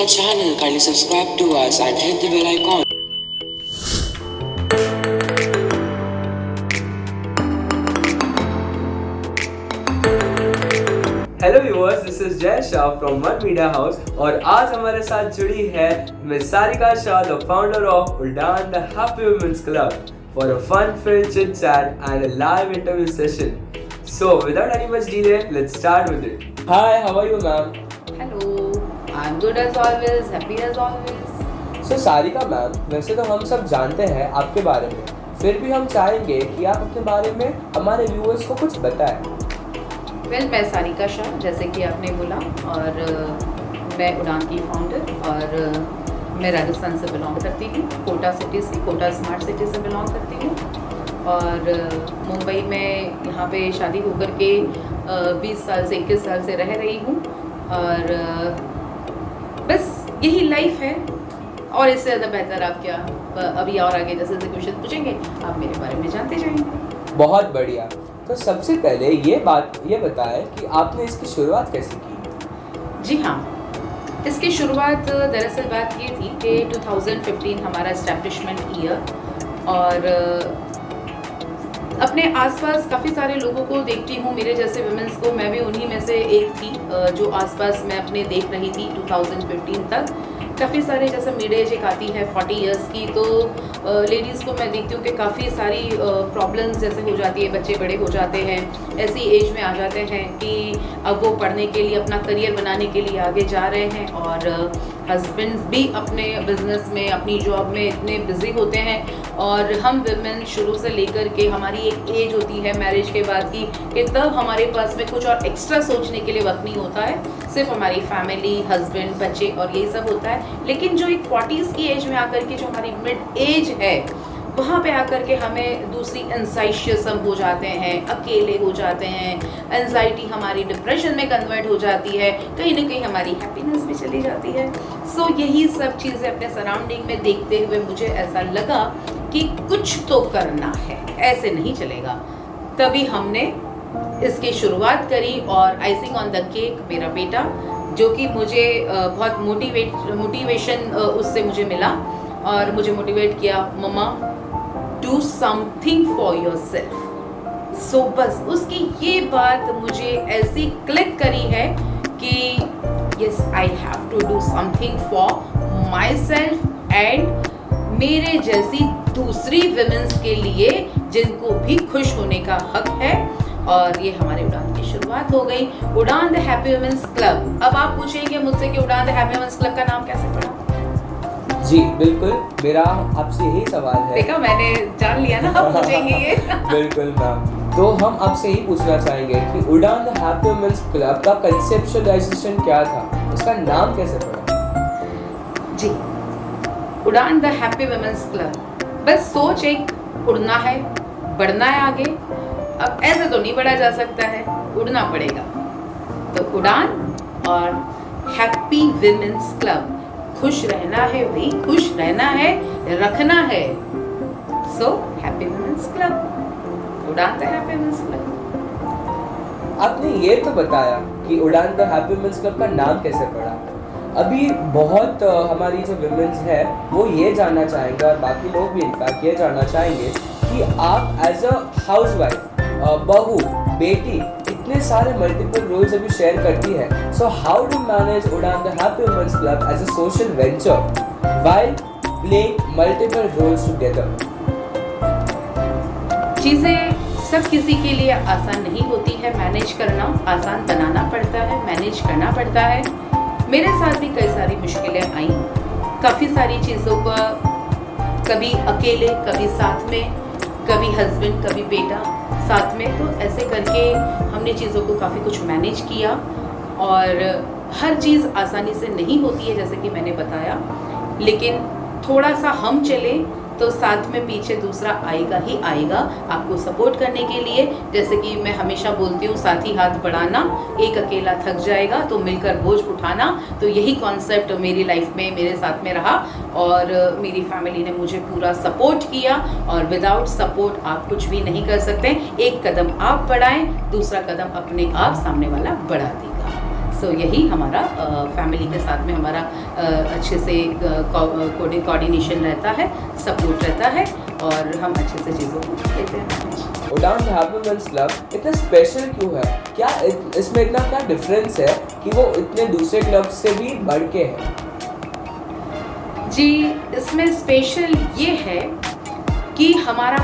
our channel, kindly subscribe to us and hit the bell icon. Hello viewers, this is Jay Shah from One Media House और आज हमारे साथ जुड़ी है miss Sarika Shah, the founder of Udaan the happy women's club, for a fun filled chit chat and a live interview session. So without any much delay, let's start with it. Hi, how are you, ma'am? Hello, I'm good as always, happy as always. So Sarika ma'am, वैसे तो हम सब जानते हैं आपके बारे में, फिर भी हम चाहेंगे कि आप अपने बारे में हमारे व्यूअर्स को कुछ बताएं. मैं सारिका शाह, जैसे कि आपने बोला, और मैं उड़ान की फाउंडर और मैं राजस्थान से बिलोंग करती हूँ. कोटा सिटी से, कोटा स्मार्ट सिटी से बिलोंग करती हूँ और मुंबई में यहाँ पे शादी होकर के 20 साल से 21 साल से रह रही हूँ और बस यही लाइफ है. और इससे ज़्यादा बेहतर आप क्या अभी और आगे जैसे जैसे क्वेश्चन पूछेंगे आप मेरे बारे में जानते जाएंगे. बहुत बढ़िया. तो सबसे पहले ये बताएं कि आपने इसकी शुरुआत कैसे की? जी हाँ, इसकी शुरुआत दरअसल बात ये थी कि 2015 हमारा एस्टैब्लिशमेंट ईयर और अपने आसपास काफ़ी सारे लोगों को देखती हूँ, मेरे जैसे वुमेन्स को. मैं भी उन्हीं में से एक थी जो आसपास मैं अपने देख रही थी 2015 तक. काफ़ी सारे जैसे मिड एज एक आती है 40 इयर्स की, तो लेडीज़ को मैं देखती हूँ कि काफ़ी सारी प्रॉब्लम्स जैसे हो जाती है. बच्चे बड़े हो जाते हैं, ऐसी एज में आ जाते हैं कि अब वो पढ़ने के लिए, अपना करियर बनाने के लिए आगे जा रहे हैं और हस्बैंड भी अपने बिजनेस में, अपनी जॉब में इतने बिजी होते हैं और हम वुमेन शुरू से लेकर के हमारी एक एज होती है मैरिज के बाद की कि तब हमारे पास में कुछ और एक्स्ट्रा सोचने के लिए वक्त नहीं होता है. सिर्फ हमारी फैमिली, हस्बैंड, बच्चे और यही सब होता है. लेकिन जो एक 40s की एज में आकर के जो हमारी मिड एज है, वहाँ पे आकर के हमें दूसरी एंजाइशियसम हो जाते हैं, अकेले हो जाते हैं, एंजाइटी हमारी डिप्रेशन में कन्वर्ट हो जाती है, कहीं ना कहीं हमारी हैप्पीनेस भी चली जाती है. सो यही सब चीज़ें अपने सराउंडिंग में देखते हुए मुझे ऐसा लगा कि कुछ तो करना है, ऐसे नहीं चलेगा. तभी हमने इसकी शुरुआत करी और आइसिंग ऑन द केक मेरा बेटा, जो कि मुझे बहुत मोटिवेशन उससे मुझे मिला और मुझे मोटिवेट किया, mamma do something for yourself. So बस उसकी ये बात मुझे ऐसी क्लिक करी है कि yes, I have to do something for myself and मेरे जैसी दूसरी विमेंस के लिए जिनको भी खुश होने का हक है. और ये हमारे उड़ान की शुरुआत हो गई, उड़ान द हैप्पी वुमेन्स क्लब. अब आप पूछेंगे मुझसे कि उड़ान द हैप्पी वुमेन्स क्लब का नाम कैसे पड़ा? जी बिल्कुल, मेरा आपसे यही सवाल है. देखा, मैंने जान लिया ना आप पूछेंगे ये. बिल्कुल मैम. तो हम आपसे ही पूछना चाहेंगे कि उड़ान द हैप्पी वुमेन्स क्लब का कंसेप्चुअलाइजेशन क्या था, इसका नाम कैसे पड़ा? जी, उड़ान द हैप्पी वुमेन्स क्लब, बस सोच एक, उड़ना है, बढ़ना है आगे. अब ऐसे तो नहीं बढ़ा जा सकता है, उड़ना पड़ेगा. तो उड़ान और हैप्पी वुमेन्स क्लब, खुश रहना है भाई, खुश रहना है, रखना है. सो हैप्पी वुमेन्स क्लब, उड़ान द हैप्पी वुमेन्स क्लब. आपने ये तो बताया कि उड़ान द हैप्पी वुमेन्स क्लब का नाम कैसे पड़ा. अभी बहुत हमारी जो विमेंस है वो ये जानना चाहेंगे और बाकी लोग भी इनफैक्ट ये जानना चाहेंगे कि आप एज अ हाउसवाइफ, बहू, बेटी, इतने सारे मल्टीपल रोल्स अभी शेयर करती है. So how do manage Udaan the happy women's Club as a social venture while playing multiple roles together? चीज़ें सब किसी के लिए आसान नहीं होती है मैनेज करना. आसान बनाना पड़ता है, मैनेज करना पड़ता है. मेरे साथ भी कई सारी मुश्किलें आई, काफ़ी सारी चीज़ों का, कभी अकेले, कभी साथ में, कभी हस्बैंड, कभी बेटा साथ में. तो ऐसे करके हमने चीज़ों को काफ़ी कुछ मैनेज किया और हर चीज़ आसानी से नहीं होती है जैसे कि मैंने बताया, लेकिन थोड़ा सा हम चले तो साथ में पीछे दूसरा आएगा ही आएगा आपको सपोर्ट करने के लिए. जैसे कि मैं हमेशा बोलती हूँ, साथ ही हाथ बढ़ाना, एक अकेला थक जाएगा तो मिलकर बोझ उठाना. तो यही कॉन्सेप्ट मेरी लाइफ में मेरे साथ में रहा और मेरी फैमिली ने मुझे पूरा सपोर्ट किया. और विदाउट सपोर्ट आप कुछ भी नहीं कर सकते. एक कदम आप बढ़ाएं, दूसरा कदम अपने आप सामने वाला बढ़ा देगा. सो यही हमारा फैमिली के साथ में हमारा अच्छे से कोऑर्डिनेशन रहता है, सपोर्ट रहता है और हम अच्छे से चीज़ों को लेते हैं। उड़ान द हैप्पी वुमेन्स क्लब इतना स्पेशल क्यों है? क्या इसमें इतना क्या डिफरेंस है कि वो इतने दूसरे क्लब से भी बढ़ के है? जी, इसमें स्पेशल ये है कि हमारा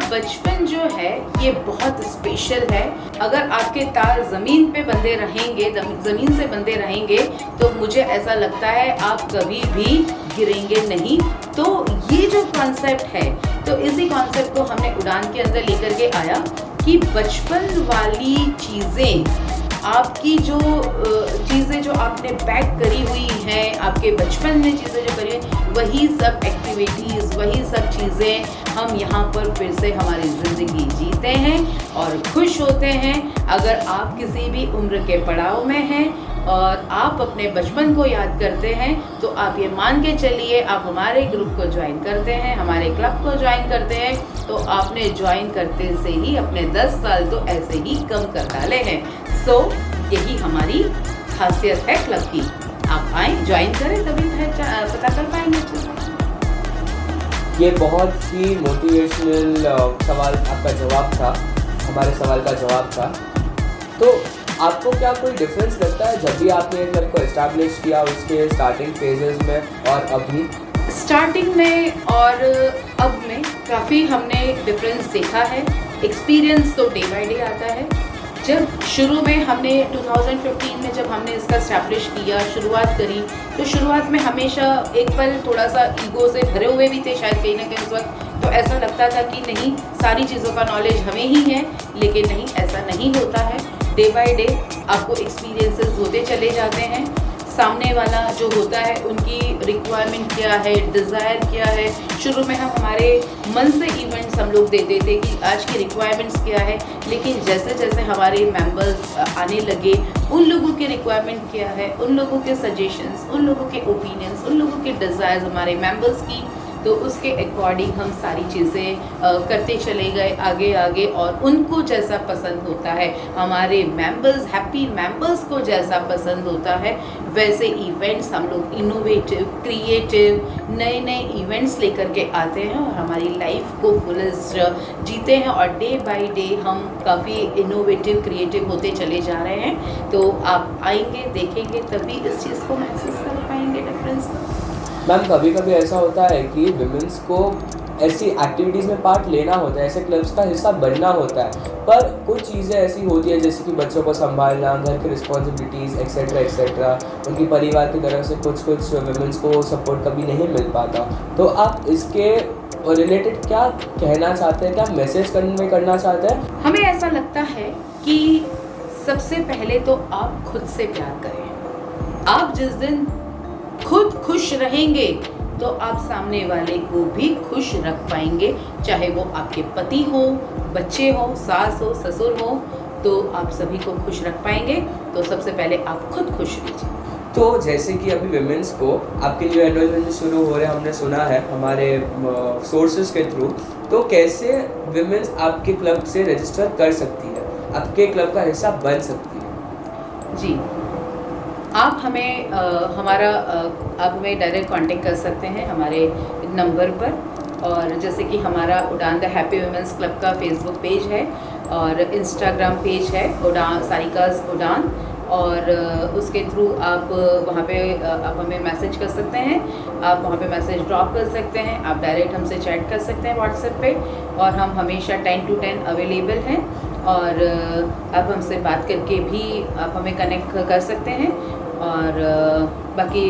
बचपन जो है ये बहुत स्पेशल है। अगर आपके तार ज़मीन पे बंधे रहेंगे, ज़मीन से बंधे रहेंगे, तो मुझे ऐसा लगता है आप कभी भी गिरेंगे नहीं। तो ये जो कॉन्सेप्ट है, तो इसी कॉन्सेप्ट को हमने उड़ान के अंदर लेकर के आया कि बचपन वाली चीज़ें, आपकी जो चीज़ें जो आपने बैक करी हुई हैं, आपके बचपन में चीज़ें जो करी हैं, वही सब एक्टिविटीज़, वही सब चीज़ें हम यहाँ पर फिर से हमारी ज़िंदगी जीते हैं और खुश होते हैं। अगर आप किसी भी उम्र के पड़ाव में हैं और आप अपने बचपन को याद करते हैं, तो आप ये मान के चलिए आप हमारे ग्रुप को ज्वाइन करते हैं, हमारे क्लब को ज्वाइन करते हैं, तो आपने ज्वाइन करते से ही अपने 10 साल तो ऐसे ही कम कर डाले हैं। सो यही हमारी खासियत है क्लब की। आप आएँ, ज्वाइन करें, तभी पता कर पाएंगे अच्छे से। ये बहुत ही मोटिवेशनल सवाल आपका जवाब था, हमारे सवाल का जवाब था। तो आपको क्या कोई डिफरेंस लगता है जब भी आपने क्लब को इस्टेब्लिश किया, उसके स्टार्टिंग फेजेस में और अभी? स्टार्टिंग में और अब में काफ़ी हमने डिफरेंस देखा है। एक्सपीरियंस तो डे बाय डे आता है। जब शुरू में हमने 2015 में जब हमने इसका इस्टेब्लिश किया, शुरुआत करी, तो शुरुआत में हमेशा एक पल थोड़ा सा ईगो से भरे हुए भी थे शायद कहीं ना कहीं उस वक्त। तो ऐसा लगता था कि नहीं, सारी चीज़ों का नॉलेज हमें ही है, लेकिन नहीं, ऐसा नहीं होता है। डे बाय डे आपको एक्सपीरियंसेस होते चले जाते हैं। सामने वाला जो होता है उनकी रिक्वायरमेंट क्या है, डिज़ायर क्या है। शुरू में हम हमारे मन से इवेंट्स हम लोग देते थे कि आज की रिक्वायरमेंट्स क्या है, लेकिन जैसे जैसे हमारे मेंबर्स आने लगे, उन लोगों की रिक्वायरमेंट क्या है, उन लोगों के सजेशंस, उन लोगों के ओपिनियंस, उन लोगों के डिज़ायर्स हमारे मेंबर्स की, तो उसके अकॉर्डिंग हम सारी चीज़ें करते चले गए आगे आगे। और उनको जैसा पसंद होता है, हमारे मेंबर्स, हैप्पी मेंबर्स को जैसा पसंद होता है, वैसे इवेंट्स हम लोग इनोवेटिव, क्रिएटिव, नए नए इवेंट्स लेकर के आते हैं और हमारी लाइफ को फुलेस्ट जीते हैं। और डे बाय डे हम काफ़ी इनोवेटिव, क्रिएटिव होते चले जा रहे हैं। तो आप आएंगे, देखेंगे, तभी इस चीज़ को महसूस कर पाएंगे डिफरेंस को। मैम, कभी कभी ऐसा होता है कि विमेंस को ऐसी एक्टिविटीज़ में पार्ट लेना होता है, ऐसे क्लब्स का हिस्सा बनना होता है, पर कुछ चीज़ें ऐसी होती है जैसे कि बच्चों को संभालना, घर की रिस्पॉन्सिबिलिटीज़ एक्सेट्रा एक्सेट्रा, उनकी परिवार की तरफ से कुछ विमेंस को सपोर्ट कभी नहीं मिल पाता। तो आप इसके रिलेटेड क्या कहना चाहते हैं, क्या मैसेज कन्वे करना चाहते हैं? हमें ऐसा लगता है कि सबसे पहले तो आप खुद से प्यार करें। आप जिस दिन खुद खुश रहेंगे तो आप सामने वाले को भी खुश रख पाएंगे, चाहे वो आपके पति हो, बच्चे हो, सास हो, ससुर हो, तो आप सभी को खुश रख पाएंगे। तो सबसे पहले आप खुद खुश रहिए। तो जैसे कि अभी विमेंस को आपके जो एनरोलमेंट शुरू हो रहे हैं, हमने सुना है हमारे सोर्सेज के थ्रू, तो कैसे विमेंस आपके क्लब से रजिस्टर कर सकती है, आपके क्लब का हिस्सा बन सकती है? जी, आप हमें आप हमें डायरेक्ट कांटेक्ट कर सकते हैं हमारे नंबर पर। और जैसे कि हमारा उड़ान द हैप्पी वुमेन्स क्लब का फेसबुक पेज है और इंस्टाग्राम पेज है उड़ान, सारिकाज़ उड़ान, और उसके थ्रू आप वहाँ पे आप हमें मैसेज कर सकते हैं, आप वहाँ पे मैसेज ड्रॉप कर सकते हैं, आप डायरेक्ट हमसे चैट कर सकते हैं व्हाट्सएप पे, और हम हमेशा 10 to 10 अवेलेबल हैं। और आप हमसे बात करके भी आप हमें कनेक्ट कर सकते हैं। और बाकी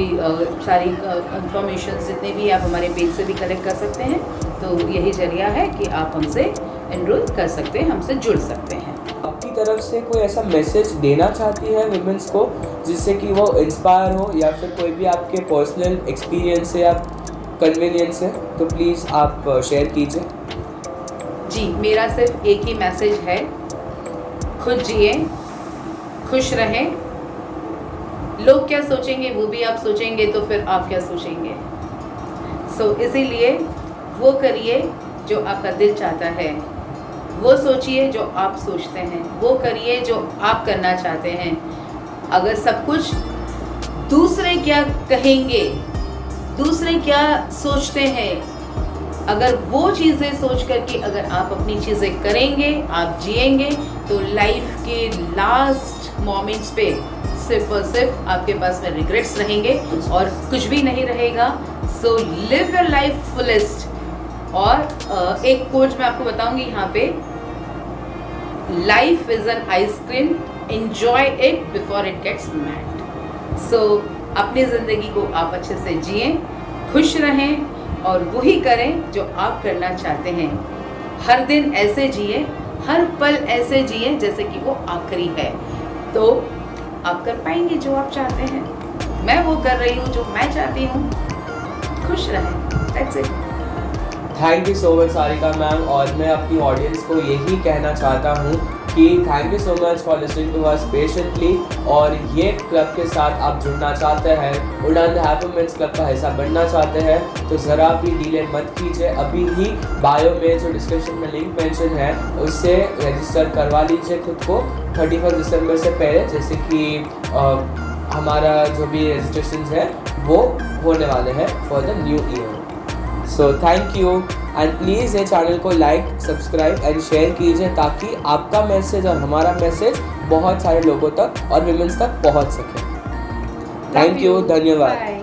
सारी इंफॉर्मेशन जितने भी आप हमारे पेज से भी कलेक्ट कर सकते हैं। तो यही जरिया है कि आप हमसे एनरोल कर सकते हैं, हमसे जुड़ सकते हैं। आपकी तरफ से कोई ऐसा मैसेज देना चाहती है विमेंस को जिससे कि वो इंस्पायर हो, या फिर कोई भी आपके पर्सनल एक्सपीरियंस है या कन्वीनियंस है, तो प्लीज़ आप शेयर कीजिए। जी, मेरा सिर्फ एक ही मैसेज है, खुद जिए, खुश रहें। लोग क्या सोचेंगे वो भी आप सोचेंगे, तो फिर आप क्या सोचेंगे। सो इसीलिए वो करिए जो आपका दिल चाहता है, वो सोचिए जो आप सोचते हैं, वो करिए जो आप करना चाहते हैं। अगर सब कुछ दूसरे क्या कहेंगे, दूसरे क्या सोचते हैं, अगर वो चीज़ें सोच करके अगर आप अपनी चीज़ें करेंगे, आप जिएंगे, तो लाइफ के लास्ट मोमेंट्स पे सिर्फ और सिर्फ आपके पास में रिग्रेट्स रहेंगे और कुछ भी नहीं रहेगा। So live your life fullest. और एक कोट मैं आपको बताऊंगी यहाँ पे, life is an ice cream, enjoy it before it gets mad. So अपनी ज़िंदगी को आप अच्छे से जिएं, खुश रहें और वही करें जो आप करना चाहते हैं। हर दिन ऐसे जिए, हर पल ऐसे जिए जैसे कि वो आखिरी है, तो आप कर पाएंगे जो आप चाहते हैं। मैं वो कर रही हूँ जो मैं चाहती हूँ। खुश रहें, that's it. Thank you so much Sarika ma'am. और मैं अपनी ऑडियंस को यही कहना चाहता हूँ कि thank you so much for listening to us patiently. और ये क्लब के साथ आप जुड़ना चाहते हैं, उड़ान द हैप्पी मोमेंट्स क्लब का हिस्सा बनना चाहते हैं, तो ज़रा भी डिले मत कीजिए। अभी ही बायो में जो डिस्क्रिप्शन में लिंक मेंशन है उससे रजिस्टर करवा लीजिए खुद को 31 दिसंबर से पहले, जैसे कि हमारा जो भी रजिस्ट्रेशन है वो होने वाले हैं for the new year. So thank you and please ये चैनल को लाइक, सब्सक्राइब एंड शेयर कीजिए ताकि आपका मैसेज और हमारा मैसेज बहुत सारे लोगों तक और विमेंस तक पहुंच सके। थैंक यू, धन्यवाद।